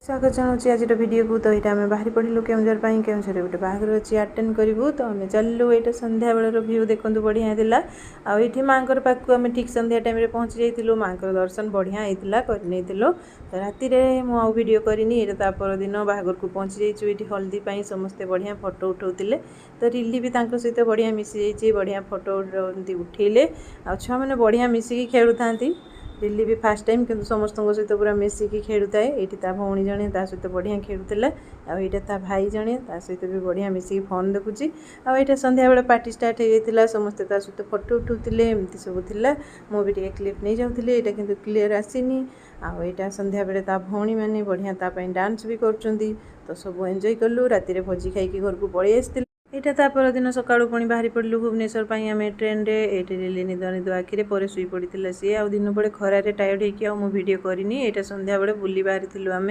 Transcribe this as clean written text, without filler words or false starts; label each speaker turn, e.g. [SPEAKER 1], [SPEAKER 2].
[SPEAKER 1] स्वागत जनाऊँ आज वीडियो को। तो यहाँ आम बाहरी पड़ू केउझर केउझर गोटे बाहर अच्छी आटेड करूँ। तो आम चलू यहाँ संध्या बेलर भ्यू देखूँ बढ़िया होता। आठी माँ पाक आम ठीक संध्या टाइम पहुँची जाइलु। माँ दर्शन बढ़िया होता करनी। तो राति मुझे वीडियो करनी। ये परदिन बाहागर को पहुँची जाइए। ये हल्दी समस्ते बढ़िया फोटो उठाऊे। तो रिली भी सहित बढ़िया मिसी जाइए। बढ़िया फोटो उठेले आ छुआ मैंने बढ़िया मिसिकी खेलु था। रिली भी फास्ट टाइम कि समस्त सहित पूरा मिसिकी खेलु थाए। ये भौणी जड़े सहित बढ़िया खेलुला। आईटा भाई जड़े सहित भी बढ़िया मिसिकी फोन देखुची। आईटा संध्या बेले पार्टी स्टार्ट हो जाता। समस्ते सहित फोटो उठाऊे। एमती सब थिला। मुझे क्लिप नहीं जाऊँगी। यहाँ कितु क्लीयर आसीनी। आईटा संध्या बेले भौणी मैंने बढ़िया डांस भी कर। तो सब एंजॉय कलु। राति भोजी खाई घर को पलि आसती। यहाँ परदिन सका पुणी बाहरी पड़ू भुवनेश्वर आम ट्रेन रे। ये रिली निद निद आखिरे पर शुई पड़ा सी। आ दिन पड़े खरारे टायर्ड होगी भिड करनी। यहाँ संध्या बेले बुली बाहरी आम।